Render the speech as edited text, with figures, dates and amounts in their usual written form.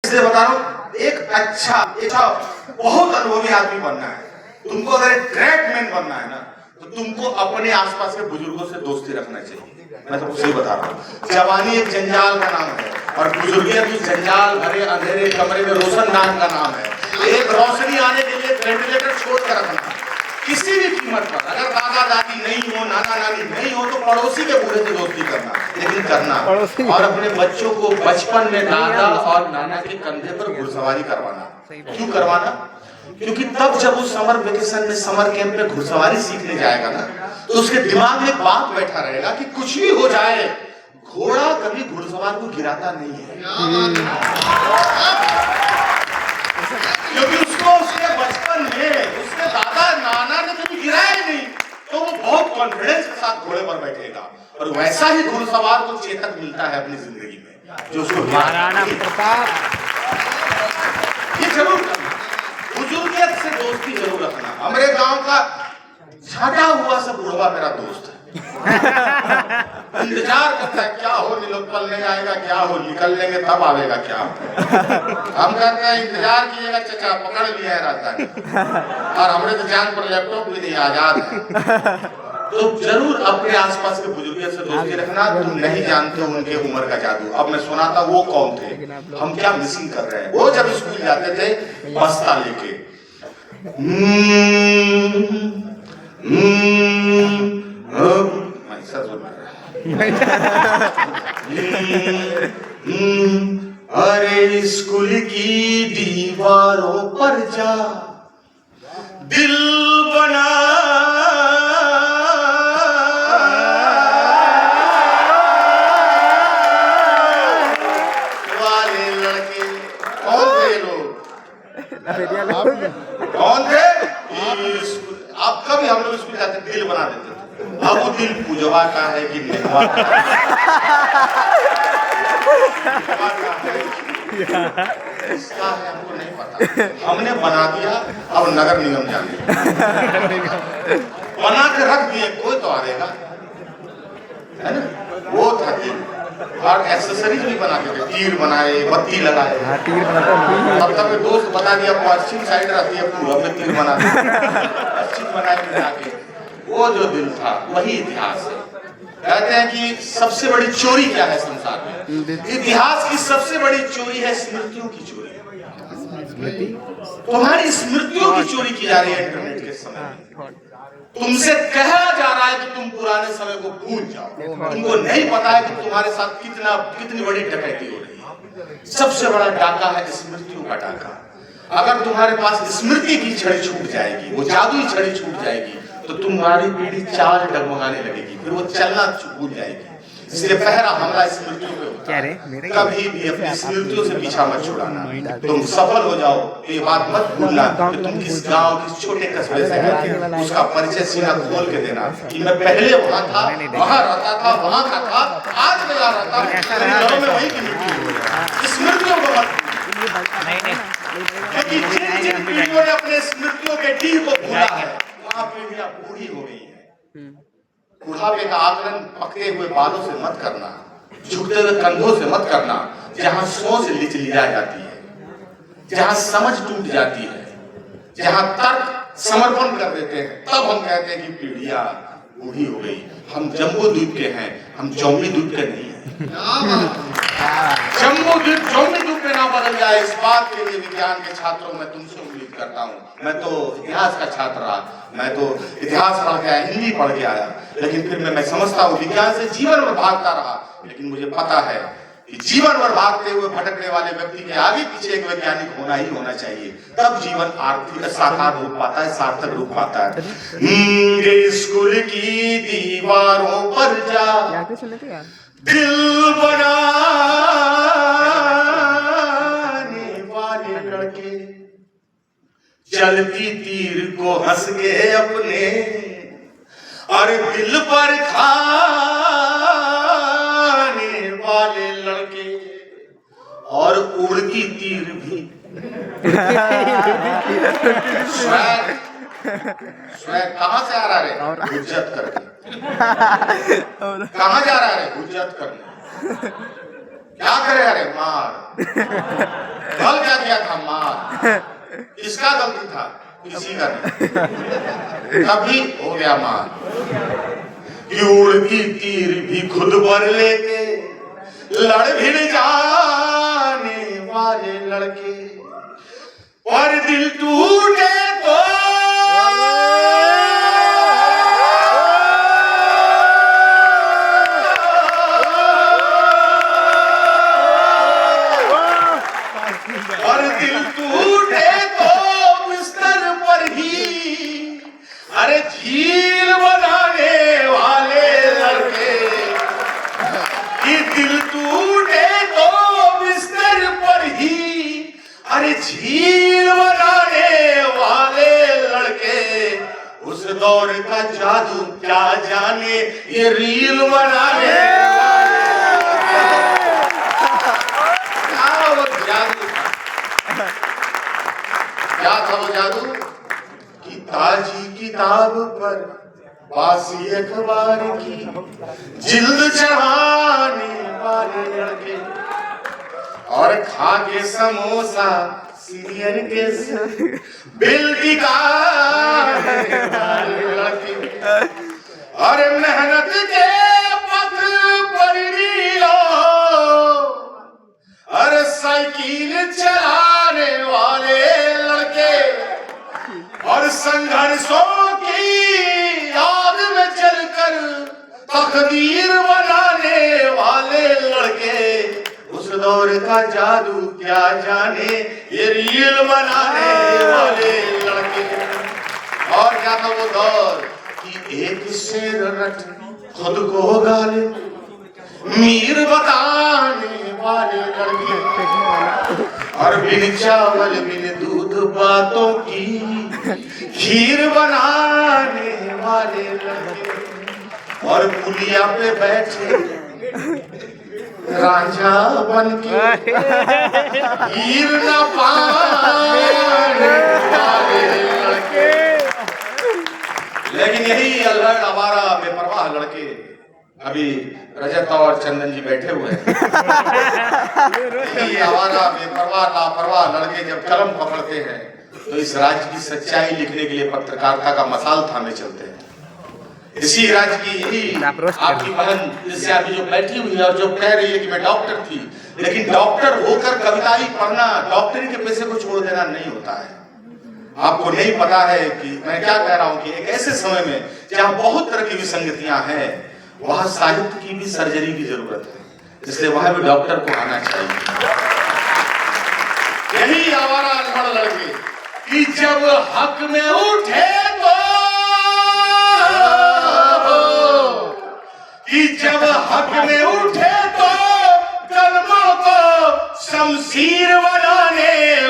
इसलिए बता रहा हूँ, एक अच्छा बहुत अनुभवी आदमी बनना है तुमको। अगर एक ग्रेट मैन बनना है ना, तो तुमको अपने आसपास के बुजुर्गों से दोस्ती रखना चाहिए। मैं तो सही बता रहा हूँ। जवानी एक जंजाल का नाम है और बुजुर्गियत उस जंजाल भरे अंधेरे कमरे में रोशनदान का नाम है। एक रोशनी आने के लिए वेंटिलेटर छोड़ कर रखना किसी भी कीमत पर। अगर दादा दादी नहीं हो, नाना नानी नहीं हो, तो पड़ोसी के बूढ़े से दोस्ती करना, लेकिन करना। और अपने बच्चों को बचपन में दादा और नाना के कंधे पर घुड़सवारी करवाना। क्यों करवाना? क्योंकि तब जब वो समर वेकेशन में, समर कैंप में घुड़सवारी सीखने जाएगा ना, तो उसके दिमाग में एक बात बैठा रहेगा कि कुछ भी हो जाए, घोड़ा कभी घुड़सवार को गिराता नहीं है। क्योंकि उसको उसके बचपन में उसके दादा नाना ने कभी गिराया नहीं, तो वो बहुत कॉन्फिडेंस के साथ घोड़े पर बैठेगा। और वैसा ही घुड़सवार को चेतक मिलता है अपनी जिंदगी में, जो उसको महाराणा प्रताप। ये जरूर करना, बुजुर्गियत से दोस्ती जरूर रखना। हमारे गांव का छाटा हुआ सब बुढ़वा मेरा दोस्त है। इंतजार करता है क्या हो, निलोत्पल नहीं आएगा, क्या हो, निकल लेंगे तब आवेगा क्या। हम कहते हैं इंतजार कीजिएगा चचा, पकड़ लिया है राजधानी। और हमने तो जान पर लैपटॉप भी नहीं, आजाद है। तो जरूर अपने आसपास के बुजुर्ग से दोस्ती रखना। तुम नहीं जानते हो उनके उम्र का जादू। अब मैं सुना था वो कौन थे, हम क्या मिसिंग कर रहे हैं। वो जब स्कूल जाते थे बस्ता लेके, अरे स्कूल की दीवारों पर जा दिल बना वाले लड़के। कौन थे लोग? कौन थे? अब कभी हम लोग स्कूल जाते दिल बना देते थे। अब वो दिल पूजवा का है कि नेहवा का है, इसका है हमको नहीं पता। हमने बना दिया, अब नगर निगम जाने बना के रख दिए, कोई तो आएगा, है ना। वो था दिल। और एक्सेसरीज भी बना के थे, तीर बनाए, बत्ती लगाए। अब तक दोस्त बता दिया पश्चिम साइड रहती है, पूरब में तीर बना पश्चिम बनाए। वो जो दिल था वही इतिहास है। कहते हैं कि सबसे बड़ी चोरी क्या है संसार में? इतिहास की सबसे बड़ी चोरी है स्मृतियों की चोरी। तुम्हारी स्मृतियों की चोरी की जा रही है इंटरनेट के समय। तुमसे कहा जा रहा है कि तुम पुराने समय को भूल जाओ। तुमको नहीं पता है कि तुम्हारे साथ कितनी बड़ी डकैती हो रही है। सबसे बड़ा डाका है स्मृतियों का डाका। अगर तुम्हारे पास स्मृति की छड़ी छूट जाएगी, वो जादुई छड़ी छूट जाएगी, तो तुम्हारी पीढ़ी चाल डगमगाने लगेगी, फिर वो चलना भूल जाएगी। इसलिए पहला हमला स्मृतियों पे होता है। कभी भी अपनी स्मृतियों से पीछा मत छुड़ाना। तुम सफल हो जाओ, ये बात मत भूलना कि तुम किस गांव, किस छोटे कस्बे से आए। उसका परिचय सीना खोल के देना कि मैं पहले वहां था, वहां रहता था, वहां का था, आज मैं यहाँ रहता हूँ, में वही की मिट्टी। स्मृतियों को मत, क्योंकि जिन पीढ़ियों ने अपने स्मृतियों के डीह को भूला है, वहां पीढ़ियां बूढ़ी हो गई है। बुढ़ापे का आकलन पकड़े हुए बालों से मत करना, झुकते हुए कंधों से मत करना। जहां सोच लिचलिया जाती है, जहां समझ टूट जाती है, जहां तर्क समर्पण कर देते हैं, तब हम कहते हैं कि पीढ़ियां बूढ़ी हो गई। हम जम्बू द्वीप के हैं, हम जौमी द्वीप के नहीं है। जम्बू द्वीप जौमी द्वीप पे ना बदल जाए, इस बात के लिए विज्ञान के छात्रों में तुमसे उम्मीद करता हूँ। मैं तो इतिहास का छात्र रहा, मैं तो इतिहास पढ़ के आया, हिंदी पढ़ के आया, लेकिन फिर मैं समझता हूँ विज्ञान से जीवन भर भागता रहा। लेकिन मुझे पता है कि जीवन भर भागते हुए भटकने वाले व्यक्ति के आगे पीछे एक वैज्ञानिक होना ही होना चाहिए, तब जीवन आर्थिक साकार रूप पाता है, सार्थक रूप पाता है। स्कूल की दीवारों पर जा दिल बनाने वाले लड़के, चलती तीर को हंस के अपने और दिल पर खाने वाले लड़के, और उड़ती तीर भी स्वैग कहाँ से आ रहा है? हुज्जत करके। कहाँ जा रहा है? हुज्जत करने। क्या करे? अरे मार। कल क्या किया था मार, किसका गलती था, किसी का नहीं, तभी हो गया मार। कि उड़ती तीर भी खुद पर लेके लड़ भिड़ जाने वाले लड़के, और दिल टूटे तो अरे झील बनाने वाले लड़के, कि दिल टूटे तो बिस्तर पर ही, अरे झील बनाने वाले लड़के, उस दौर का जादू क्या जाने ये रील बनाने वाले, क्या वो जादू था, क्या था वो जादू? ताजी किताब पर बासी अखबार की जिल्द चढ़ाने वाले लड़के, और खा के समोसा सीनियर के बिल टिकाने वाले लड़के, और मेहनत के पथ पर नीलो, और साइकिल चलाने वाले लड़के, और संघर्षों की आग में जलकर तकदीर बनाने वाले लड़के, उस दौर का जादू क्या जाने ये रील बनाने वाले लड़के। और क्या था वो दौर कि एक शेर रट खुद को गाले मीर बताने वाले लड़के, और बिन चावल बिन दूध बातों की खीर बनाने वाले लड़के, और पुलिया पे बैठे रांझा बन के हीर न पाने वाले लड़के। लेकिन यही अल्हड़ आवारा बेपरवाह लड़के, अभी रजत और चंदन जी बैठे हुए हैं, यही आवारा बेपरवाह लापरवाह लड़के जब कलम पकड़ते हैं तो इस राज्य की सच्चाई लिखने के लिए पत्रकारिता का मसाल थामे चलते हैं। इसी राज्य की यही आपकी बहन जिससे अभी जो बैठी हुई है और जो कह रही है कि मैं डॉक्टर थी, लेकिन डॉक्टर होकर कविता ही पढ़ना, डॉक्टरी के पैसे को छोड़ देना नहीं होता है। आपको नहीं पता है कि मैं क्या कह रहा हूं कि एक ऐसे समय में जहां बहुत तरह की विसंगतियां हैं, वहां साहित्य की भी सर्जरी की जरूरत है, इसलिए वहां भी डॉक्टर को आना चाहिए। यही आवारा अनपढ़ लड़के कि जब हक में उठे तो, कि जब हक में उठे तो कलमों को शमशीर बनाने